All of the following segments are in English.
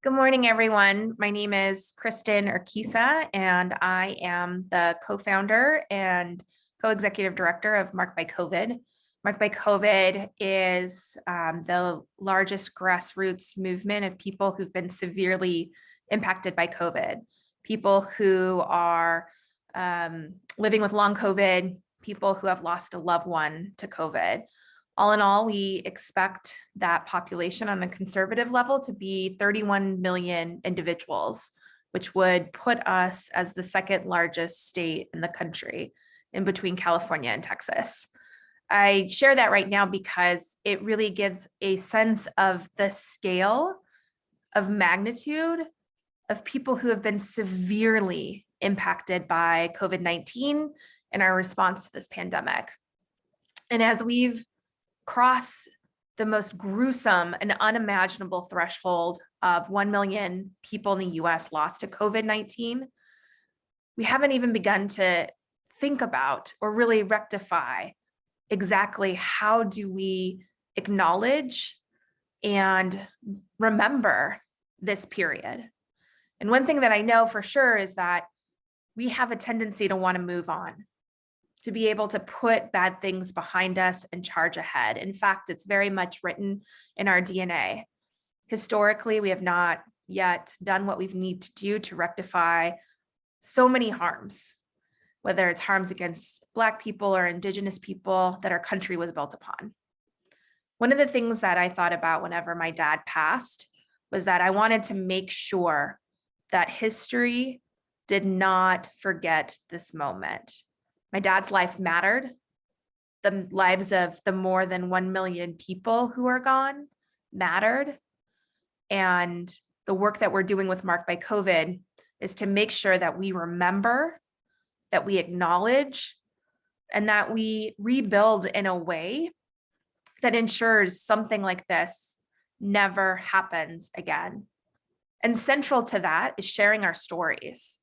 Good morning, everyone. My name is Kristin Urquiza, and I am the co-founder and co-executive director of Marked by COVID. Marked by COVID is the largest grassroots movement of people who've been severely impacted by COVID. People who are living with long COVID, people who have lost a loved one to COVID. All in all, we expect that population on a conservative level to be 31 million individuals, which would put us as the second largest state in the country, in between California and Texas. I share that right now because it really gives a sense of the scale of magnitude of people who have been severely impacted by COVID-19 and our response to this pandemic. And as we've crossed the most gruesome and unimaginable threshold of 1 million people in the US lost to COVID-19, we haven't even begun to think about or really rectify exactly how do we acknowledge and remember this period. And one thing that I know for sure is that we have a tendency to want to move on, to be able to put bad things behind us and charge ahead. In fact, it's very much written in our DNA. Historically, we have not yet done what we need to do to rectify so many harms, whether it's harms against Black people or Indigenous people that our country was built upon. One of the things that I thought about whenever my dad passed was that I wanted to make sure that history did not forget this moment. My dad's life mattered. The lives of the more than 1 million people who are gone mattered. And the work that we're doing with Marked by COVID is to make sure that we remember, that we acknowledge, and that we rebuild in a way that ensures something like this never happens again. And central to that is sharing our stories.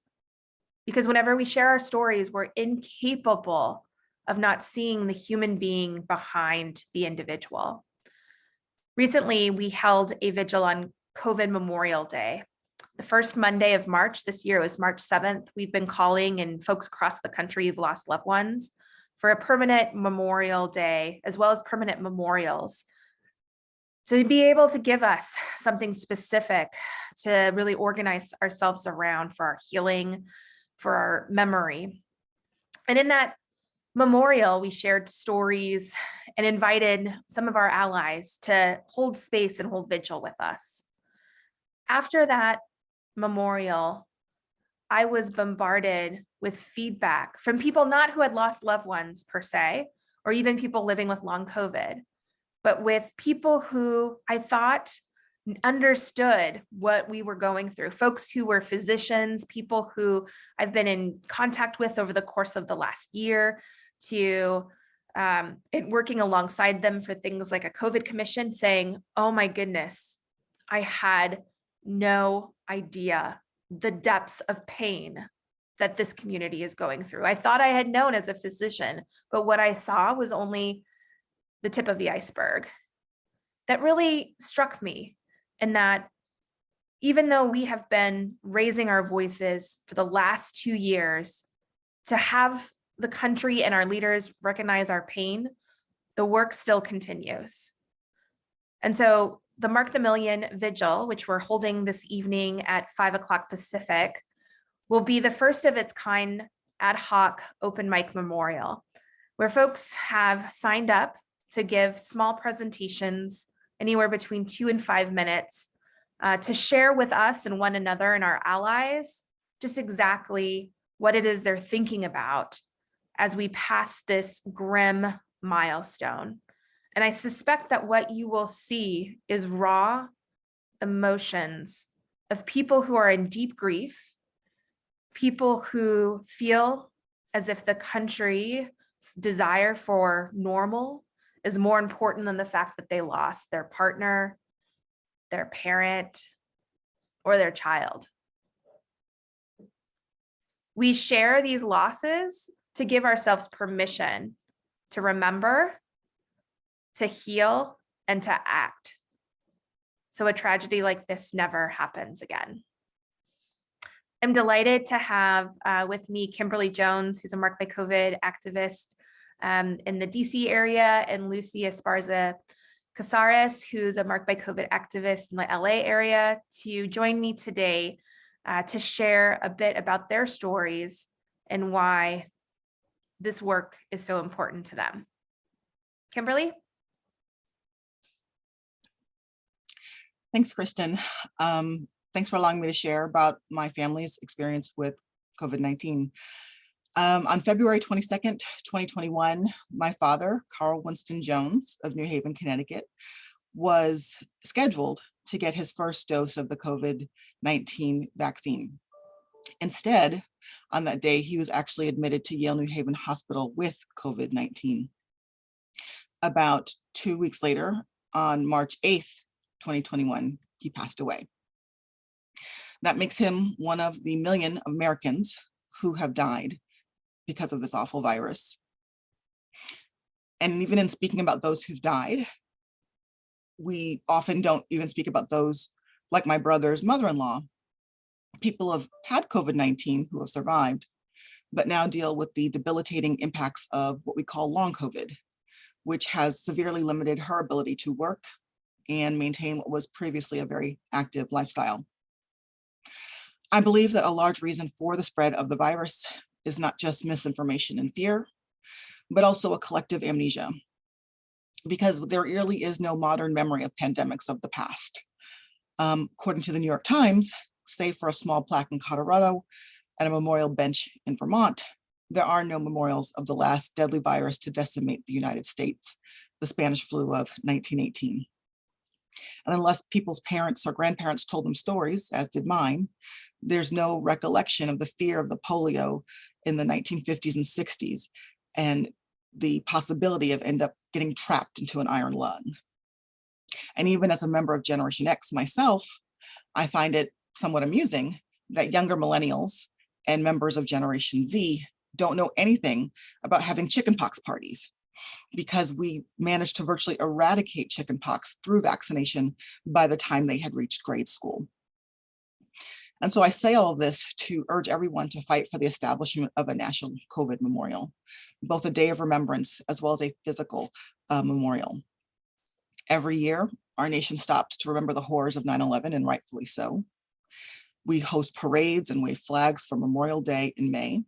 Because whenever we share our stories, we're incapable of not seeing the human being behind the individual. Recently, we held a vigil on COVID Memorial Day. The first Monday of March this year was March 7th. We've been calling, and folks across the country who've lost loved ones, for a permanent Memorial Day, as well as permanent memorials, to be able to give us something specific to really organize ourselves around for our healing, for our memory. And in that memorial, we shared stories and invited some of our allies to hold space and hold vigil with us. After that memorial, I was bombarded with feedback from people not who had lost loved ones per se, or even people living with long COVID, but with people who I thought understood what we were going through, folks who were physicians, people who I've been in contact with over the course of the last year, to working alongside them for things like a COVID commission, saying, oh my goodness, I had no idea the depths of pain that this community is going through. I thought I had known as a physician, but what I saw was only the tip of the iceberg. That really struck me. And that even though we have been raising our voices for the last 2 years to have the country and our leaders recognize our pain, the work still continues. And so the Mark the Million Vigil, which we're holding this evening at 5 o'clock Pacific, will be the first of its kind ad hoc open mic memorial, where folks have signed up to give small presentations anywhere between 2 and 5 minutes to share with us and one another and our allies just exactly what it is they're thinking about as we pass this grim milestone. And I suspect that what you will see is raw emotions of people who are in deep grief, people who feel as if the country's desire for normal is more important than the fact that they lost their partner, their parent, or their child. We share these losses to give ourselves permission to remember, to heal, and to act. so a tragedy like this never happens again. I'm delighted to have with me Kimberly Jones, who's a Marked by COVID activist in the DC area, and Lucy Esparza-Casarez, who's a Marked by COVID activist in the LA area, to join me today to share a bit about their stories and why this work is so important to them. Kimberly? Thanks, Kristin. Thanks for allowing me to share about my family's experience with COVID-19. On February 22nd, 2021, my father, Carl Winston Jones of New Haven, Connecticut, was scheduled to get his first dose of the COVID-19 vaccine. Instead, on that day, he was actually admitted to Yale New Haven Hospital with COVID-19. About 2 weeks later, on March 8th, 2021, he passed away. That makes him one of the million Americans who have died because of this awful virus. And even in speaking about those who've died, we often don't even speak about those like my brother's mother-in-law. People have had COVID-19 who have survived, but now deal with the debilitating impacts of what we call long COVID, which has severely limited her ability to work and maintain what was previously a very active lifestyle. I believe that a large reason for the spread of the virus is not just misinformation and fear, but also a collective amnesia, because there really is no modern memory of pandemics of the past. According to the New York Times, save for a small plaque in Colorado and a memorial bench in Vermont, there are no memorials of the last deadly virus to decimate the United States, the Spanish flu of 1918. And unless people's parents or grandparents told them stories, as did mine, there's no recollection of the fear of the polio in the 1950s and 60s and the possibility of end up getting trapped into an iron lung. And even as a member of Generation X myself, I find it somewhat amusing that younger millennials and members of Generation Z don't know anything about having chickenpox parties, because we managed to virtually eradicate chickenpox through vaccination by the time they had reached grade school. And so I say all of this to urge everyone to fight for the establishment of a national COVID memorial, both a day of remembrance as well as a physical memorial. Every year, our nation stops to remember the horrors of 9/11, and rightfully so. We host parades and wave flags for Memorial Day in May.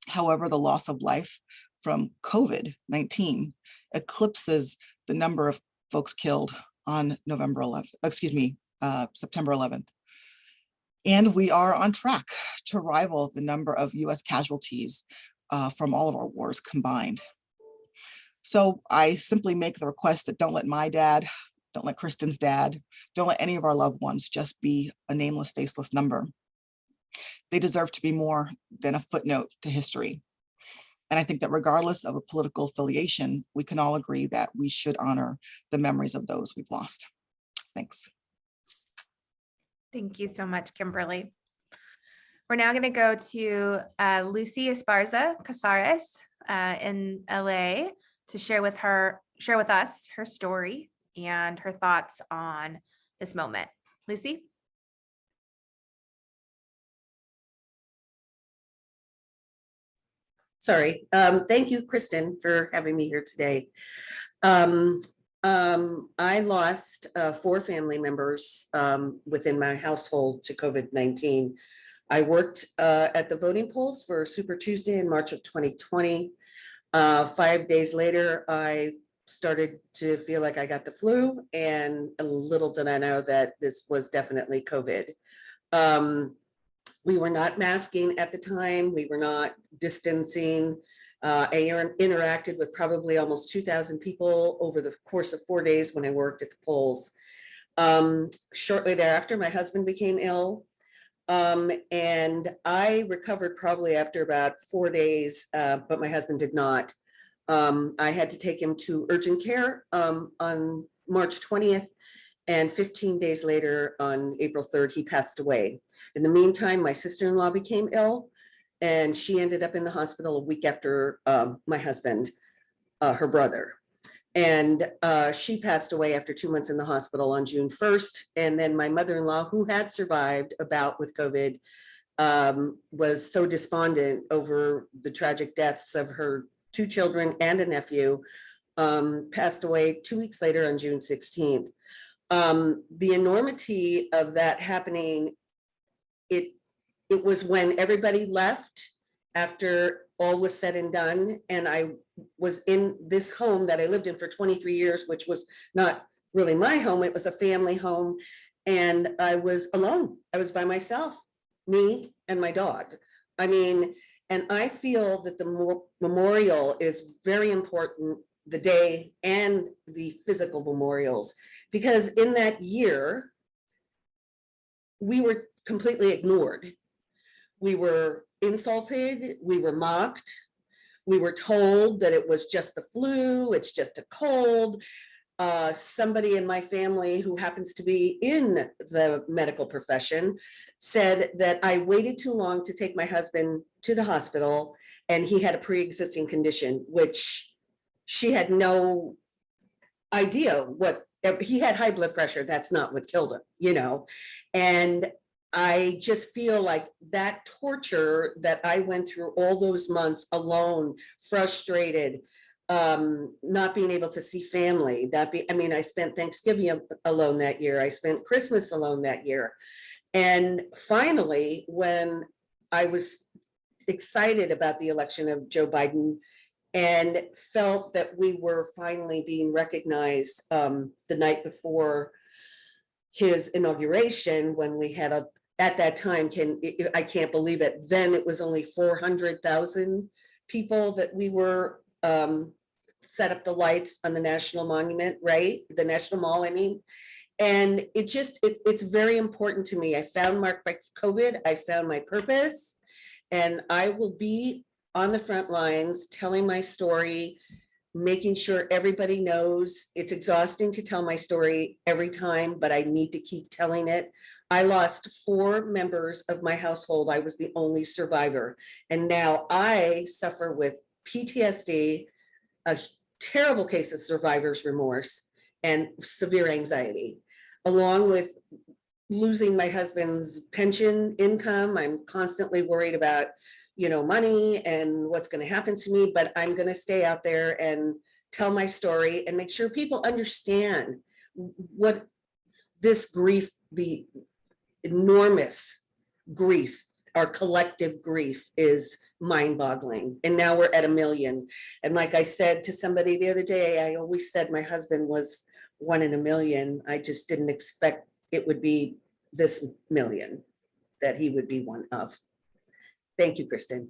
However, the loss of life from COVID-19 eclipses the number of folks killed on September 11th. And we are on track to rival the number of US casualties from all of our wars combined. So I simply make the request that don't let my dad, don't let Kristin's dad, don't let any of our loved ones just be a nameless, faceless number. They deserve to be more than a footnote to history. And I think that regardless of a political affiliation, we can all agree that we should honor the memories of those we've lost. Thanks. Thank you so much, Kimberly. We're now going to go to Lucy Esparza-Casarez in LA to share with us her story and her thoughts on this moment. Lucy? Sorry. Thank you, Kristin, for having me here today. I lost 4 family members within my household to COVID-19. I worked at the voting polls for Super Tuesday in March of 2020. 5 days later, I started to feel like I got the flu, and little did I know that this was definitely COVID. We were not masking at the time. We were not distancing. I interacted with probably almost 2,000 people over the course of 4 days when I worked at the polls. Shortly thereafter, my husband became ill, and I recovered probably after about 4 days, but my husband did not. I had to take him to urgent care on March 20th, and 15 days later, on April 3rd, he passed away. In the meantime, my sister-in-law became ill, and she ended up in the hospital a week after my husband, her brother. And she passed away after 2 months in the hospital on June 1st. And then my mother-in-law, who had survived a bout with COVID, was so despondent over the tragic deaths of her 2 children and a nephew, passed away 2 weeks later on June 16th. The enormity of that happening, it was when everybody left after all was said and done. And I was in this home that I lived in for 23 years, which was not really my home. It was a family home. And I was alone. I was by myself, me and my dog. I mean, and I feel that the memorial is very important, the day and the physical memorials, because in that year, we were completely ignored. We were insulted, we were mocked, we were told that it was just the flu, it's just a cold. Somebody in my family who happens to be in the medical profession said that I waited too long to take my husband to the hospital and he had a pre-existing condition, which she had no idea what, he had high blood pressure, that's not what killed him, you know. And I just feel like that torture that I went through all those months alone, frustrated, not being able to see family, I mean, I spent Thanksgiving alone that year. I spent Christmas alone that year. And finally, when I was excited about the election of Joe Biden and felt that we were finally being recognized the night before his inauguration, when we had at that time, I can't believe it, then it was only 400,000 people that we were set up the lights on the National Monument, right? The National Mall, I mean. And it's very important to me. I found marked by COVID, I found my purpose, and I will be on the front lines telling my story, making sure everybody knows. It's exhausting to tell my story every time, but I need to keep telling it. I lost 4 members of my household. I was the only survivor. And now I suffer with PTSD, a terrible case of survivor's remorse, and severe anxiety, along with losing my husband's pension income. I'm constantly worried about, you know, money and what's going to happen to me, but I'm going to stay out there and tell my story and make sure people understand what this grief, the enormous grief, our collective grief, is mind-boggling. And now we're at 1 million. And like I said to somebody the other day, I always said my husband was 1 in 1 million. I just didn't expect it would be this million that he would be one of. Thank you, Kristin.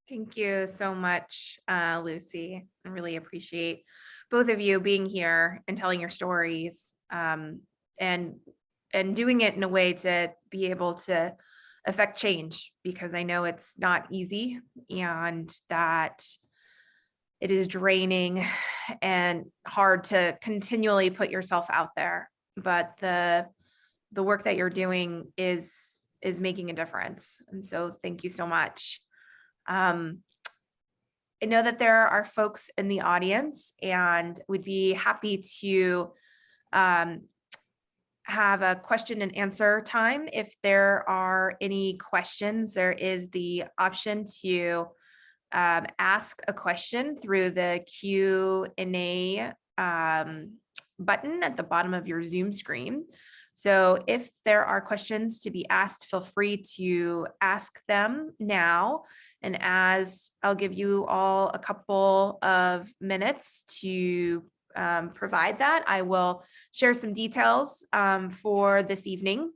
Thank you so much, Lucy. I really appreciate both of you being here and telling your stories, and doing it in a way to be able to affect change, because I know it's not easy and that it is draining and hard to continually put yourself out there. But the work that you're doing is making a difference. And so thank you so much. I know that there are folks in the audience and would be happy to have a question and answer time. If there are any questions, there is the option to ask a question through the Q&A button at the bottom of your Zoom screen. So if there are questions to be asked, feel free to ask them now. And as I'll give you all a couple of minutes to provide that, I will share some details for this evening.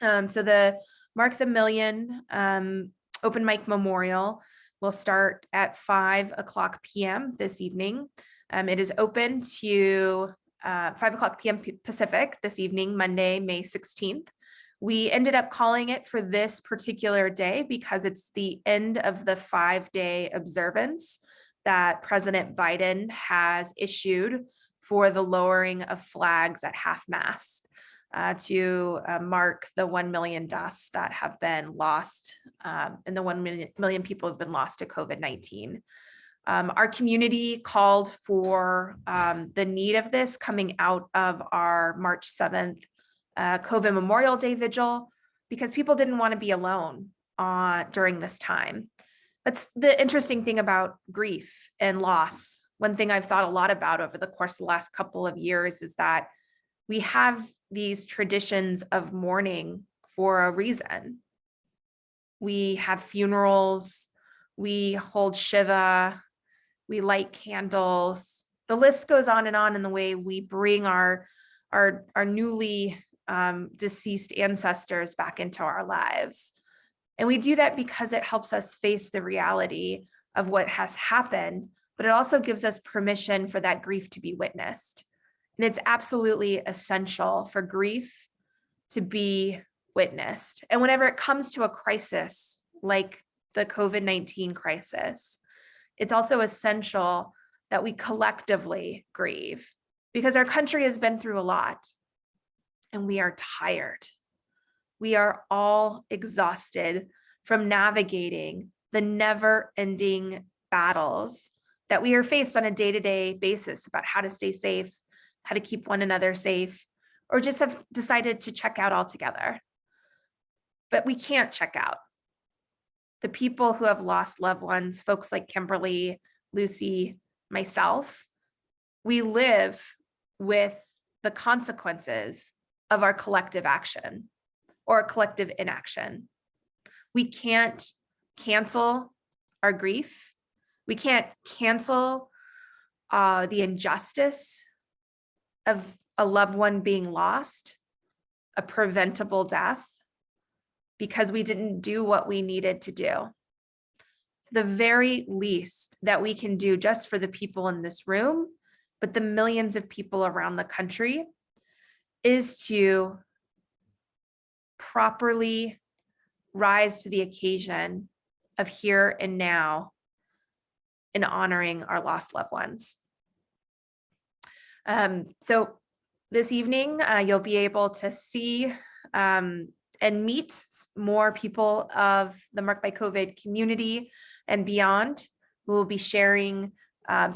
So the Mark the Million open mic memorial will start at 5:00 p.m. this evening. It is open to 5:00 p.m. Pacific this evening, Monday, May 16th. We ended up calling it for this particular day because it's the end of the 5-day observance that President Biden has issued for the lowering of flags at half-mast to mark the 1 million deaths that have been lost, and the 1 million people have been lost to COVID-19. Our community called for the need of this coming out of our March 7th COVID Memorial Day vigil, because people didn't want to be alone during this time. That's the interesting thing about grief and loss. One thing I've thought a lot about over the course of the last couple of years is that we have these traditions of mourning for a reason. We have funerals, we hold Shiva, we light candles. The list goes on in the way we bring our newly deceased ancestors back into our lives. And we do that because it helps us face the reality of what has happened, but it also gives us permission for that grief to be witnessed. And it's absolutely essential for grief to be witnessed. And whenever it comes to a crisis like the COVID-19 crisis, it's also essential that we collectively grieve, because our country has been through a lot and we are tired. We are all exhausted from navigating the never-ending battles that we are faced on a day-to-day basis about how to stay safe, how to keep one another safe, or just have decided to check out altogether. But we can't check out. The people who have lost loved ones, folks like Kimberly, Lucy, myself, we live with the consequences of our collective action or collective inaction. We can't cancel our grief. We can't cancel the injustice of a loved one being lost, a preventable death, because we didn't do what we needed to do. So the very least that we can do just for the people in this room, but the millions of people around the country, is to properly rise to the occasion of here and now in honoring our lost loved ones. So this evening, you'll be able to see and meet more people of the Marked by COVID community and beyond. We will be sharing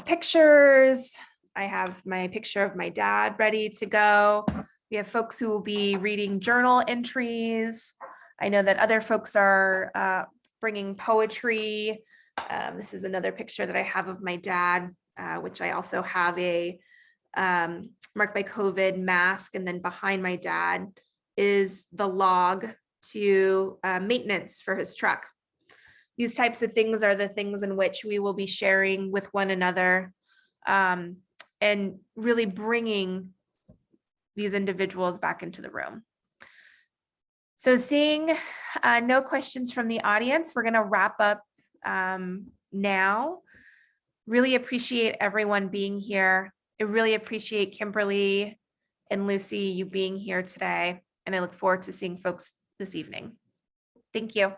pictures. I have my picture of my dad ready to go. We have folks who will be reading journal entries. I know that other folks are bringing poetry. This is another picture that I have of my dad, which I also have a Marked by COVID mask. And then behind my dad is the log to maintenance for his truck. These types of things are the things in which we will be sharing with one another and really bringing these individuals back into the room. So seeing no questions from the audience, we're going to wrap up now. Really appreciate everyone being here. I really appreciate Kimberly and Lucy, you being here today. And I look forward to seeing folks this evening. Thank you.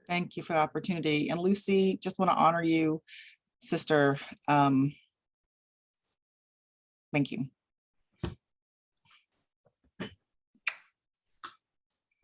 Thank you for the opportunity. And Lucy, just want to honor you, sister. Thank you.